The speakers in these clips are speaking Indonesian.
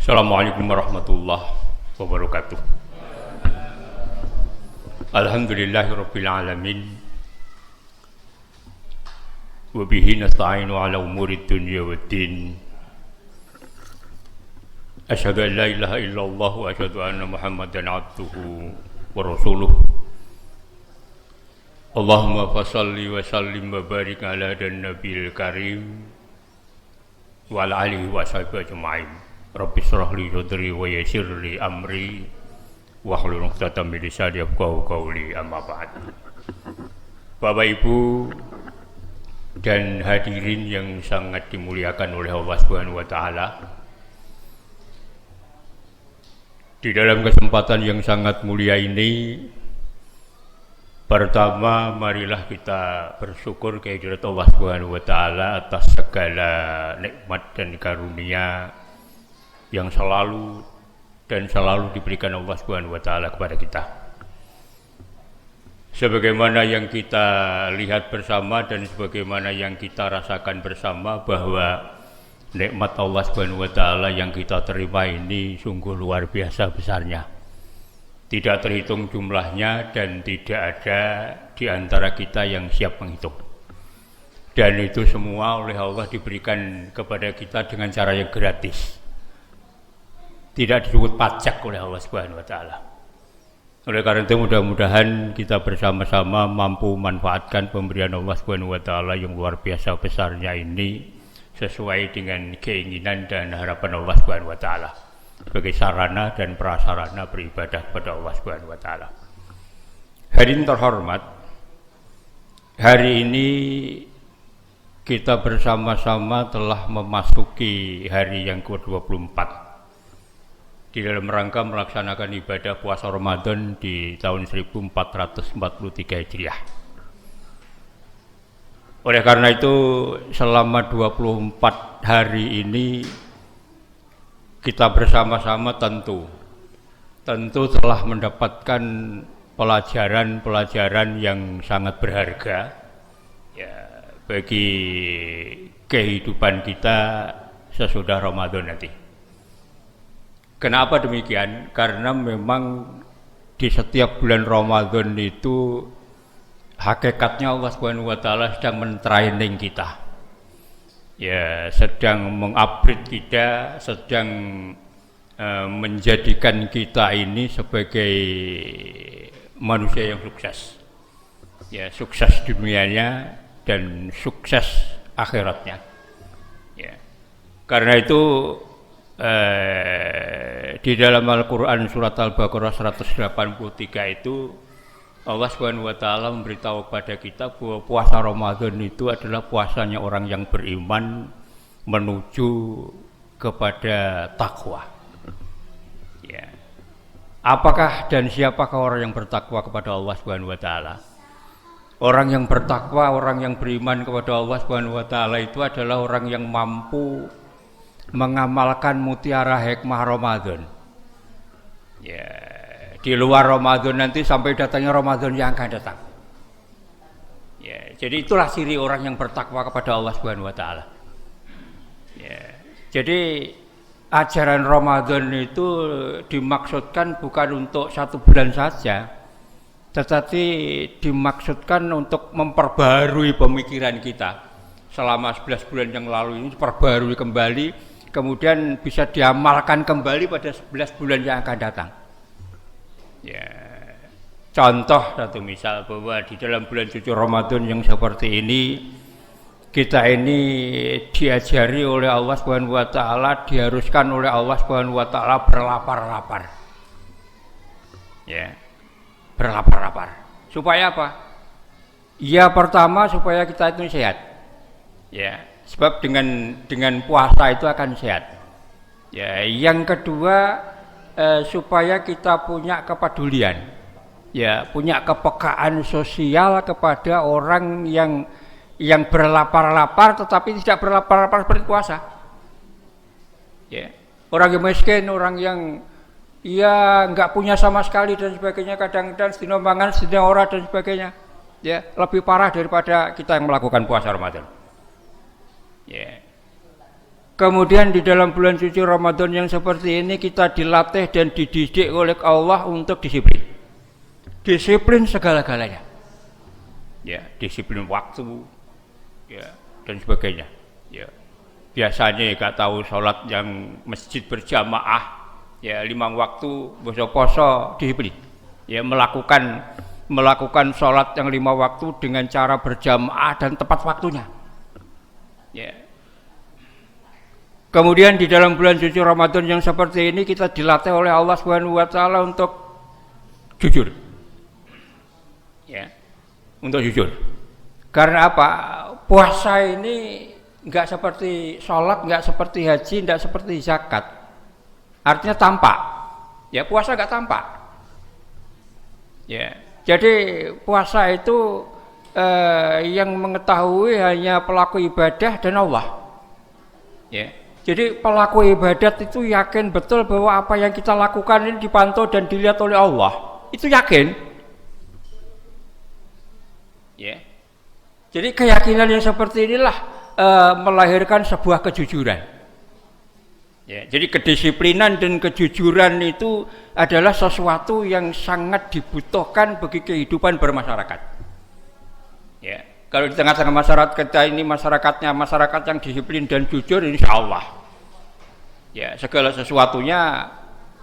Assalamualaikum warahmatullahi wabarakatuh. Alhamdulillahirabbil alamin. Wa bihi nasta'inu ala umurid dunya waddin. Asyhadu an la ilaha illallah wa asyhadu anna Muhammadan abduhu wa rasuluh. Allahumma fashalli wa sallim wa barik ala dan nabil karim wa ala alihi wa sahbihi ajma'in. Rabbi shrah li sadri wa yassir li amri wahlul 'uqdatam min lisani yafqahu qawli, amma ba'd. Bapak Ibu dan hadirin yang sangat dimuliakan oleh Allah Subhanahu wa taala, di dalam kesempatan yang sangat mulia ini, pertama marilah kita bersyukur kehadirat Allah Subhanahu wa taala atas segala nikmat dan karunia yang selalu diberikan Allah Subhanahu wa taala kepada kita. Sebagaimana yang kita lihat bersama dan sebagaimana yang kita rasakan bersama, bahwa nikmat Allah Subhanahu wa taala yang kita terima ini sungguh luar biasa besarnya. Tidak terhitung jumlahnya dan tidak ada di antara kita yang siap menghitung. Dan itu semua oleh Allah diberikan kepada kita dengan cara yang gratis. Tidak disebut pajak oleh Allah Subhanahu wa taala. Oleh karena itu mudah-mudahan kita bersama-sama mampu memanfaatkan pemberian Allah Subhanahu wa taala yang luar biasa besarnya ini sesuai dengan keinginan dan harapan Allah Subhanahu wa taala, sebagai sarana dan prasarana beribadah kepada Allah Subhanahu wa taala. Hadirin terhormat, hari ini kita bersama-sama telah memasuki hari yang ke-24 di dalam rangka melaksanakan ibadah puasa Ramadan di tahun 1443 Hijriah. Oleh karena itu, selama 24 hari ini kita bersama-sama tentu telah mendapatkan pelajaran-pelajaran yang sangat berharga ya, bagi kehidupan kita sesudah Ramadan nanti. Kenapa demikian? Karena memang di setiap bulan Ramadan itu hakikatnya Allah Subhanahu wa taala sedang men-training kita. Ya, sedang mengupgrade kita, sedang menjadikan kita ini sebagai manusia yang sukses. Ya, sukses dunianya dan sukses akhiratnya. Ya. Karena itu di dalam Al-Quran surat Al-Baqarah 183 itu Allah Subhanahu wa taala memberitahu kepada kita bahwa puasa Ramadan itu adalah puasanya orang yang beriman menuju kepada takwa. Ya. Apakah dan siapakah orang yang bertakwa kepada Allah Subhanahu wa taala? Orang yang bertakwa, orang yang beriman kepada Allah Subhanahu wa taala itu adalah orang yang mampu mengamalkan mutiara hikmah Ramadan. Ya, di luar Ramadan nanti sampai datangnya Ramadan yang akan datang. Ya, jadi itulah ciri orang yang bertakwa kepada Allah Subhanahu wa taala. Ya, jadi ajaran Ramadan itu dimaksudkan bukan untuk 1 bulan saja, tetapi dimaksudkan untuk memperbarui pemikiran kita. Selama 11 bulan yang lalu ini diperbarui kembali, kemudian bisa diamalkan kembali pada 11 bulan yang akan datang. Ya, contoh satu misal bahwa di dalam bulan suci Ramadan yang seperti ini, kita ini diajari oleh Allah Subhanahu wa taala, diharuskan oleh Allah Subhanahu wa taala berlapar-lapar. Ya. Berlapar-lapar. Supaya apa? Ya, pertama supaya kita itu sehat. Ya, sebab dengan puasa itu akan sehat. Ya, yang kedua supaya kita punya kepedulian. Ya, punya kepekaan sosial kepada orang yang berlapar-lapar tetapi tidak berlapar-lapar seperti puasa. Ya. Orang yang miskin, orang yang enggak punya sama sekali dan sebagainya, kadang-kadang sedina mangan, sedina ora dan sebagainya. Ya, lebih parah daripada kita yang melakukan puasa Ramadan. Ya. Kemudian di dalam bulan suci Ramadan yang seperti ini kita dilatih dan dididik oleh Allah untuk disiplin. Disiplin segala-galanya. Ya, disiplin waktu, ya, dan sebagainya. Ya. Biasanya gak tahu sholat yang masjid berjamaah, ya 5 waktu poso disiplin. Ya, melakukan sholat yang 5 waktu dengan cara berjamaah dan tepat waktunya. Ya. Kemudian di dalam bulan suci Ramadan yang seperti ini kita dilatih oleh Allah Subhanahu wa taala untuk jujur. Ya. Untuk jujur. Karena apa? Puasa ini enggak seperti sholat, enggak seperti haji, enggak seperti zakat. Artinya tampak. Ya, puasa enggak tampak. Ya. Jadi puasa itu yang mengetahui hanya pelaku ibadah dan Allah. Ya. Jadi pelaku ibadat itu yakin betul bahwa apa yang kita lakukan ini dipantau dan dilihat oleh Allah. Itu yakin. Ya. Jadi keyakinan yang seperti inilah melahirkan sebuah kejujuran. Ya, jadi kedisiplinan dan kejujuran itu adalah sesuatu yang sangat dibutuhkan bagi kehidupan bermasyarakat. Ya, kalau di tengah-tengah masyarakat kita ini masyarakat yang disiplin dan jujur, insya Allah, ya segala sesuatunya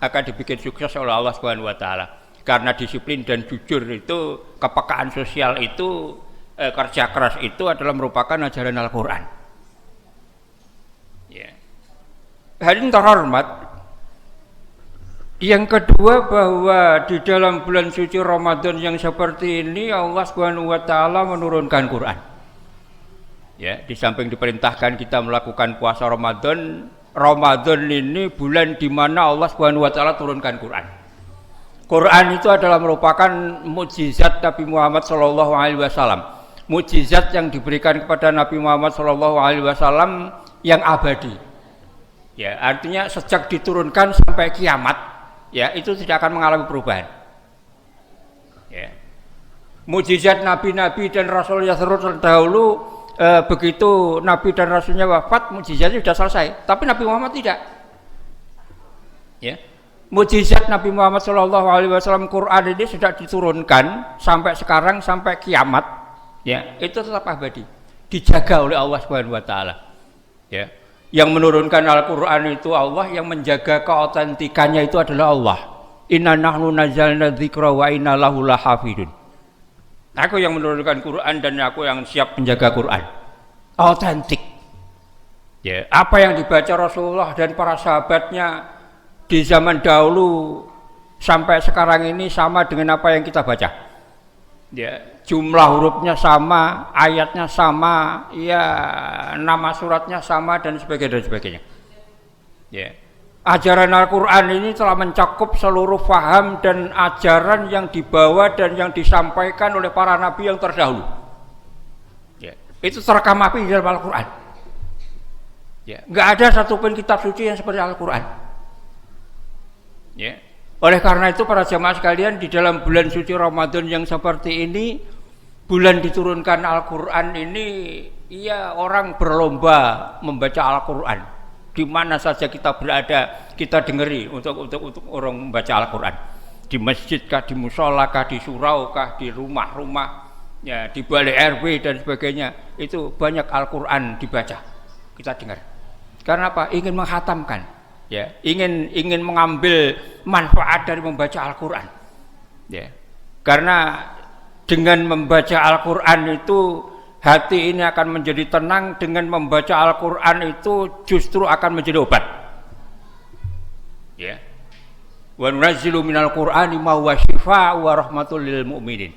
akan dibikin sukses oleh Allah Subhanahu Wa Taala. Karena disiplin dan jujur itu, kepekaan sosial itu, kerja keras itu adalah merupakan ajaran Al-Quran. Ya. Hadirin terhormat, yang kedua bahwa di dalam bulan suci Ramadan yang seperti ini Allah Subhanahu wa taala menurunkan Quran. Ya, di samping diperintahkan kita melakukan puasa Ramadan, Ramadan ini bulan di mana Allah Subhanahu wa taala turunkan Quran. Quran itu adalah merupakan mukjizat Nabi Muhammad sallallahu alaihi wasallam. Mukjizat yang diberikan kepada Nabi Muhammad sallallahu alaihi wasallam yang abadi. Ya, artinya sejak diturunkan sampai kiamat, ya itu tidak akan mengalami perubahan. Ya. Mukjizat nabi-nabi dan rasul yang terdahulu, begitu nabi dan rasulnya wafat, mukjizatnya sudah selesai. Tapi Nabi Muhammad tidak. Ya. Mukjizat Nabi Muhammad SAW Quran ini sudah diturunkan sampai sekarang sampai kiamat, ya itu tetap abadi, dijaga oleh Allah Subhanahu Wa Taala. Ya, yang menurunkan Al-Quran itu Allah, yang menjaga keautentikannya itu adalah Allah. Inna nahnu nazzalna dzikra wa inna lahu lahafidun. Aku yang menurunkan Quran dan aku yang siap menjaga Quran. Autentik. Ya, apa yang dibaca Rasulullah dan para sahabatnya di zaman dahulu sampai sekarang ini sama dengan apa yang kita baca. Ya, jumlah hurufnya sama, ayatnya sama, ya nama suratnya sama dan sebagainya. Ya. Ajaran Al-Qur'an ini telah mencakup seluruh faham dan ajaran yang dibawa dan yang disampaikan oleh para nabi yang terdahulu. Ya. Itu terekam api di dalam Al-Qur'an. Ya, enggak ada satupun kitab suci yang seperti Al-Qur'an. Ya. Oleh karena itu para jamaah sekalian, di dalam bulan suci Ramadan yang seperti ini, bulan diturunkan Al-Quran ini, ya orang berlomba membaca Al-Quran. Di mana saja kita berada, kita dengeri untuk orang membaca Al-Quran. Di masjid kah, di mushola kah, di surau kah, di rumah-rumah, ya di balai RW dan sebagainya, itu banyak Al-Quran dibaca. Kita dengar. Karena apa? Ingin menghatamkan. Ya, ingin mengambil manfaat dari membaca Al-Quran. Ya, karena dengan membaca Al-Quran itu hati ini akan menjadi tenang. Dengan membaca Al-Quran itu justru akan menjadi obat. Ya, wa nunazzilu minal Qur'ani ma huwa syifa' wa rahmatul lil mu'minin.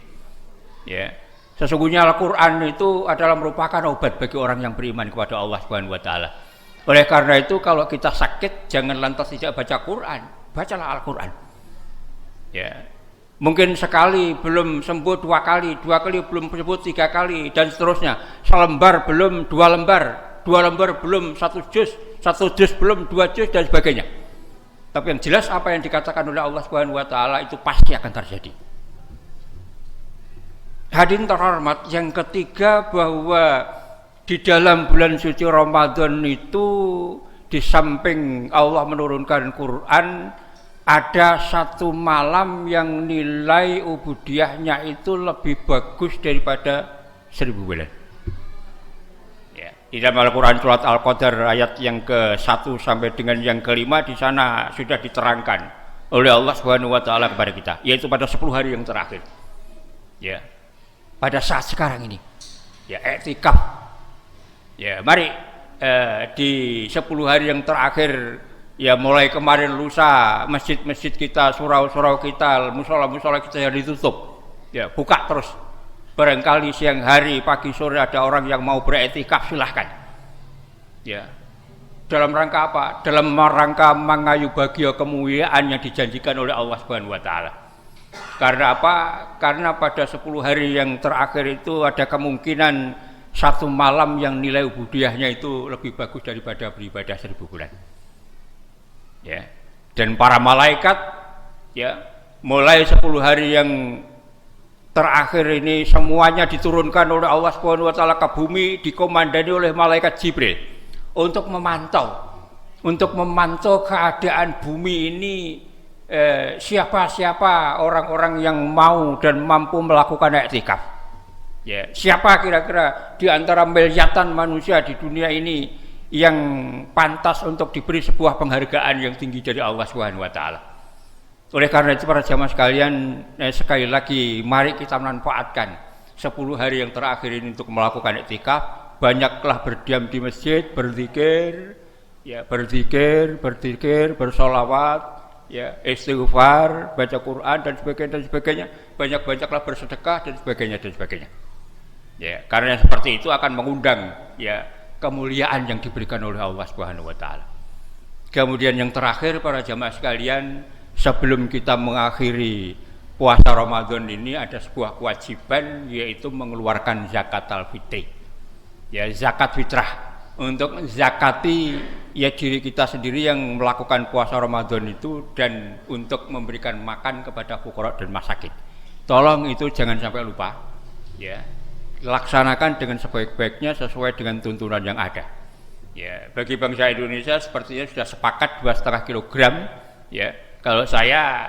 Ya, sesungguhnya Al-Quran itu adalah merupakan obat bagi orang yang beriman kepada Allah Subhanahu wa taala. Oleh karena itu kalau kita sakit jangan lantas tidak baca Quran, bacalah Al-Quran. Ya, mungkin sekali belum sembuh, dua kali belum sembuh, 3 kali dan seterusnya. Selembar belum 2 lembar, 2 lembar belum 1 juz, 1 juz belum 2 juz dan sebagainya. Tapi yang jelas apa yang dikatakan oleh Allah Subhanahu Wa Taala itu pasti akan terjadi. Hadirin terhormat, yang ketiga bahwa di dalam bulan suci Ramadan itu di samping Allah menurunkan Quran, ada satu malam yang nilai ubudiyahnya itu lebih bagus daripada 1000 bulan. Ya, di dalam Al-Quran surat Al-Qadar ayat yang ke-1 sampai dengan yang ke-5 di sana sudah diterangkan oleh Allah Subhanahu wa taala kepada kita, yaitu pada 10 hari yang terakhir. Ya. Pada saat sekarang ini. Ya, i'tikaf. Ya, mari di 10 hari yang terakhir, ya mulai kemarin lusa, masjid-masjid kita, surau-surau kita, musola-musola kita yang ditutup. Ya, buka terus. Barangkali siang hari, pagi sore ada orang yang mau beriktikaf, silahkan. Ya. Dalam rangka apa? Dalam rangka mengayu bahagia kemuliaan yang dijanjikan oleh Allah Subhanahu wa taala. Karena apa? Karena pada 10 hari yang terakhir itu ada kemungkinan satu malam yang nilai ubudiyahnya itu lebih bagus daripada beribadah 1000 bulan. Ya. Dan para malaikat, ya, mulai 10 hari yang terakhir ini semuanya diturunkan oleh Allah Subhanahu wa taala ke bumi, dikomandani oleh malaikat Jibril untuk memantau keadaan bumi ini, siapa orang-orang yang mau dan mampu melakukan i'tikaf. Ya, siapa kira-kira di antara miliaran manusia di dunia ini yang pantas untuk diberi sebuah penghargaan yang tinggi dari Allah Subhanahu wa taala. Oleh karena itu para jamaah sekalian, sekali lagi mari kita manfaatkan 10 hari yang terakhir ini untuk melakukan i'tikaf. Banyaklah berdiam di masjid, berzikir, ya, berzikir, bersolawat, ya, istighfar, baca Quran dan sebagainya. Banyak-banyaklah bersedekah dan sebagainya. Ya, karena seperti itu akan mengundang, ya, kemuliaan yang diberikan oleh Allah Subhanahu wa taala. Kemudian yang terakhir para jamaah sekalian, sebelum kita mengakhiri puasa Ramadan ini ada sebuah kewajiban, yaitu mengeluarkan zakat al-fitri. Ya, zakat fitrah, untuk zakati, ya, diri kita sendiri yang melakukan puasa Ramadan itu, dan untuk memberikan makan kepada fuqara dan masakin. Tolong itu jangan sampai lupa, ya. Laksanakan dengan sebaik-baiknya sesuai dengan tuntunan yang ada. Ya, bagi bangsa Indonesia sepertinya sudah sepakat 2,5 kilogram. Ya, kalau saya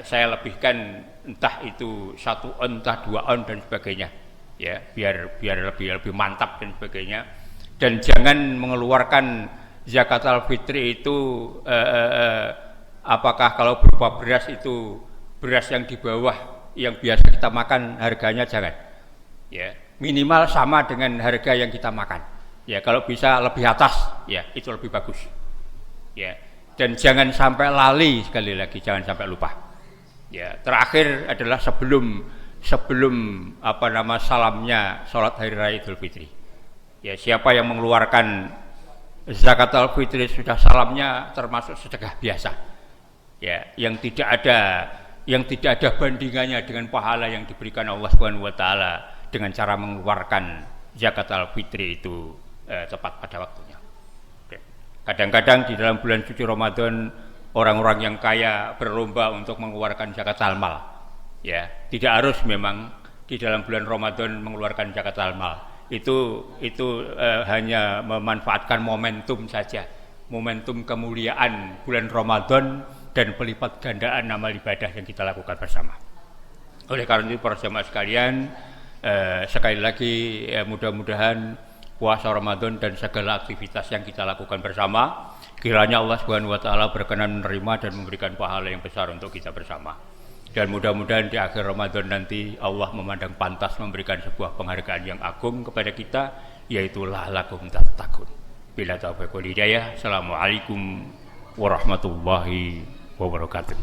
lebihkan entah itu 1 on, entah 2 on dan sebagainya. Ya, biar lebih mantap dan sebagainya. Dan jangan mengeluarkan zakat al-fitri itu apakah kalau berupa beras itu beras yang di bawah yang biasa kita makan harganya, jangan. Ya, minimal sama dengan harga yang kita makan. Ya, kalau bisa lebih atas, ya, itu lebih bagus. Ya, dan jangan sampai lali, sekali lagi jangan sampai lupa. Ya, terakhir adalah sebelum salamnya salat hari raya Idul Fitri. Ya, siapa yang mengeluarkan zakat al-fitri sudah salamnya termasuk sedekah biasa. Ya, yang tidak ada bandingannya dengan pahala yang diberikan Allah Subhanahu wa taala dengan cara mengeluarkan zakat al-fitri itu tepat pada waktunya. Kadang-kadang di dalam bulan suci Ramadan orang-orang yang kaya berlomba untuk mengeluarkan zakat al-mal. Ya, tidak harus memang di dalam bulan Ramadan mengeluarkan zakat al-mal. Itu hanya memanfaatkan momentum saja, momentum kemuliaan bulan Ramadan dan pelipat gandaan amal ibadah yang kita lakukan bersama. Oleh karena itu para jamaah sekalian, sekali lagi mudah-mudahan puasa Ramadan dan segala aktivitas yang kita lakukan bersama, kiranya Allah Subhanahu wa taala berkenan menerima dan memberikan pahala yang besar untuk kita bersama. Dan mudah-mudahan di akhir Ramadan nanti Allah memandang pantas memberikan sebuah penghargaan yang agung kepada kita, yaitu la'allakum tattaqun. Bila taufiq wal hidayah. Assalamualaikum warahmatullahi wabarakatuh.